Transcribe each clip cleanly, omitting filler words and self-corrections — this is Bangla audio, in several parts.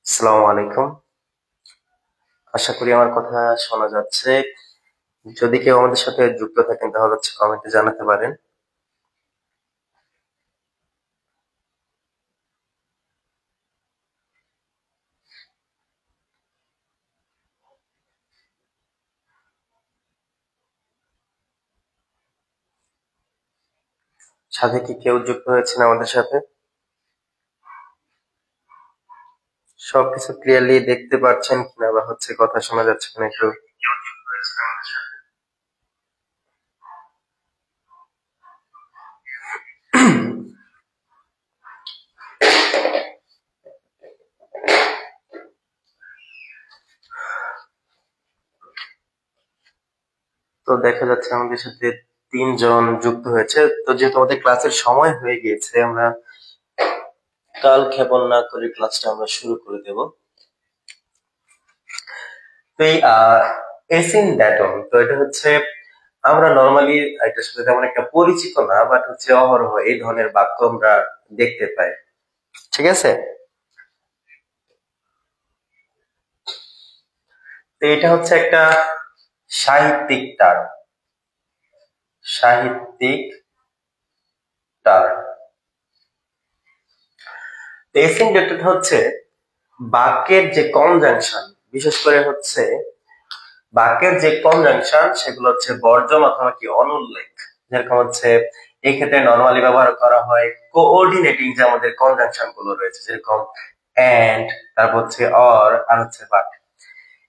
আসসালামু আলাইকুম। আশা করি আমার কথা শোনা যাচ্ছে। যদি কেউ আমাদের সাথে যুক্ত থাকেন তাহলে কমেন্টে জানাতে পারেন। সাথে কি কেউ যুক্ত হয়েছেন আমাদের সাথে? সবকিছু ক্লিয়ারলি দেখতে পাচ্ছেন কিনা বা কথা শোনা যাচ্ছে কিনা একটু? তো দেখা যাচ্ছে আমাদের সাথে 3 জন যুক্ত হয়েছে। তো যেহেতু আমাদের ক্লাসের সময় হয়ে গিয়েছে, আমরা কাল ক্ষেপণ না করে ক্লাসটা আমরা শুরু করে দেব। তো এই এসিন ড্যাটন, তো এটা আমরা নর্মালি এটার সাথে তেমন একটা পরিচিত না, বাট অহরহ এই ধরনের বাক্য আমরা দেখতে পাই। ঠিক আছে, তো এটা একটা সাহিত্যিক টার্ম। সাহিত্যিক টার্ম এসিন ড্যাটন বাক্যের যে কনজাংশন, বিশেষ করে বাক্যের যে কনজাংশন সেগুলো বর্জন অথবা কি অনুল্লেখ। যেরকম এই ক্ষেত্রে নরমালি ব্যবহার করা হয় কোঅর্ডিনেটিং যে আমাদের কনজাংশন গুলো রয়েছে, যেরকম এন্ড, তারপর অর, আর বাট।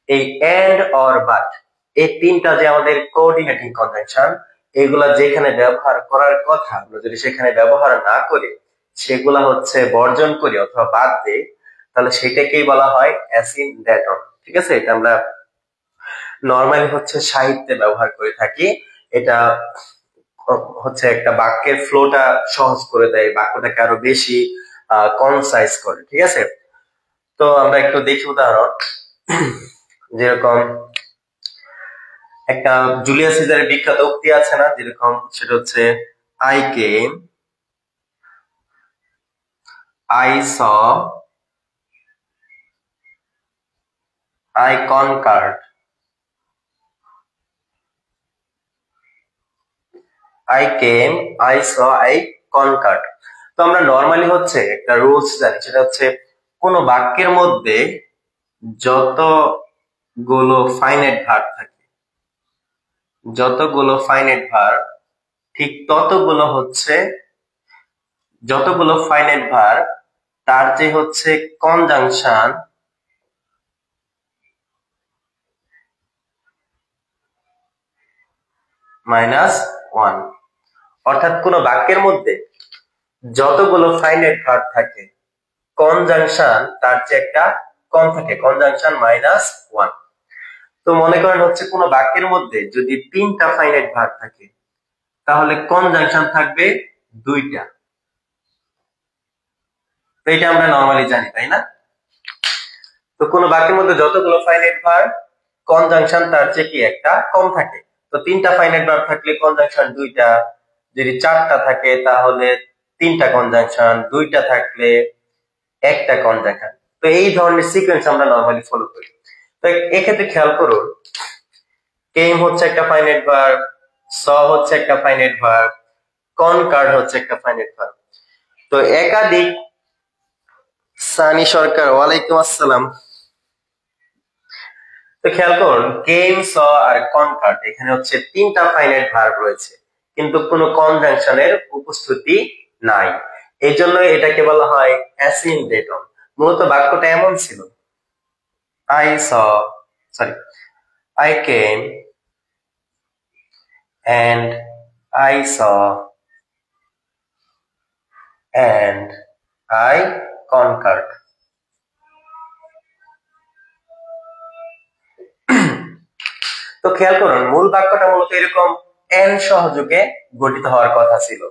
এই এন্ড, অর, বাট, এই তিনটা যে আমাদের কোঅর্ডিনেটিং কনজাংশন, এগুলা যেখানে ব্যবহার করার কথা আমরা যদি সেখানে ব্যবহার না করি, সেগুলা বর্জন করি অথবা বাদ দেই, তাহলে সেটাকেই বলা হয় অ্যাসিন ড্যাটন। ঠিক আছে, এটা আমরা নরমালি সাহিত্যে ব্যবহার করে থাকি। এটা একটা বাক্যের ফ্লোটা সহজ করে দেয়, বাক্যটাকে আরো বেশি কনসাইজ করে। ঠিক আছে, তো আমরা একটু দেখি উদাহরণ। যেরকম একটা জুলিয়াস সিজারের বিখ্যাত উক্তি আছে না, যেরকম সেটা I came, I saw, I conquered, I came, I saw, I conquered. তো আমরা নরমালি একটা রুলস জানি, সেটা কোন বাক্যের মধ্যে যতগুলো ফাইনাইট ভার্ব থাকে, যতগুলো ফাইনাইট ভার্ব, ঠিক যতগুলো ফাইনাইট ভার্ব তার যে কনজাংশন -1। অর্থাৎ কোন বাক্যের মধ্যে যতগুলো ফাইনাইট ভার্ব থাকে, কনজাংশন তার যে একটা কম থাকে, কনজাংশন -1। তো মনে করেন কোন বাক্যের মধ্যে যদি 3টা ফাইনাইট ভার্ব থাকে, তাহলে কনজাংশন থাকবে 2টা। তো এটা আমরা নরমালি জানি, তাই না? তো কোন বাক্যের মধ্যে যতগুলো ফাইনাইট ভার্ব, কনজাংশন তার চেয়ে কি একটা কম থাকে। তো 3টা ফাইনাইট ভার্ব থাকলে কনজাংশন 2টা, যদি 4টা থাকে তাহলে 3টা কনজাংশন, 2টা থাকলে একটা কনজাংশন। তো এই ধরনের সিকোয়েন্স আমরা নরমালি ফলো করি। তো এক্ষেত্রে খেয়াল করুন, কেম একটা ফাইনাইট ভার্ব, স একটা ফাইনাইট ভার্ব, কনকার্ড একটা ফাইনাইট ভার্ব। তো একাধিক, সানি সরকার, ওয়ালাইকুম আসসালাম। তো খেয়াল করুন, কেম, স আর কনকার্ড, এখানে 3টা ফাইনাইট ভার্ব রয়েছে, কিন্তু কোনো কনজাংশনের উপস্থিতি নাই। এই জন্য এটাকে বলা হয় অ্যাসিন ডেটন। মূলত বাক্যটা এমন ছিল, I saw, sorry, I came and I saw and I conquered. তো খেয়াল করুন, মূল বাক্যটা মূলত এরকম এন সহযোগে গঠিত হওয়ার কথা ছিল,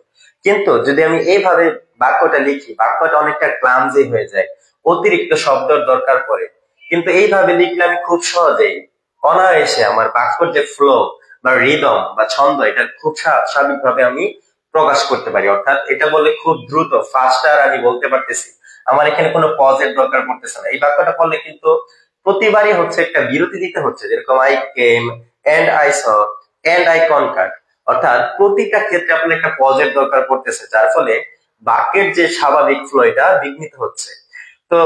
কিন্তু যদি আমি এইভাবে বাক্যটা লিখি, বাক্যটা অনেকটা ক্লামজি হয়ে যায়, অতিরিক্ত শব্দের দরকার পড়ে। কিন্তু এইভাবে লিখলে আমি খুব সহজেই অনায়াসে আমার বাক্যের যে ফ্লো বা রিদম বা ছন্দ, এটা খুব স্বাভাবিকভাবে আমি প্রকাশ করতে পারি। অর্থাৎ এটা বলে খুব দ্রুত, ফাস্টার আমি বলতে পারতেছি। আমার এখানে কোনো পজের দরকার পড়তেছে না। এই বাক্যটা পড়লে কিন্তু প্রতিবারই হচ্ছে একটা বিরতি দিতে হচ্ছে, যেরকম I came and I saw and I conquered, অর্থাৎ প্রতিটা ক্ষেত্রে আপনার একটা পজের দরকার পড়তেছে, যার ফলে বাক্যের যে স্বাভাবিক ফ্লো এটা বিঘ্নিত হচ্ছে। তো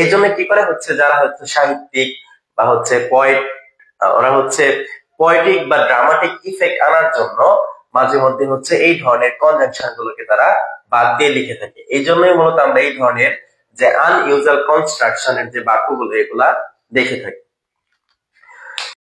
এই জন্য কি করে হচ্ছে, যারা হচ্ছে সাহিত্যিক বা হচ্ছে পয়েট, ওরা হচ্ছে পোয়েটিক বা ড্রামাটিক ইফেক্ট আনার জন্য মাঝে মধ্যে হচ্ছে এই ধরনের কনজাংশন গুলোকে তারা বাদ দিয়ে লিখে থাকে। এই জন্যই মূলত আমরা এই ধরনের যে আনইউজুয়াল কনস্ট্রাকশনের যে বাক্যগুলো এগুলা দেখে থাকি।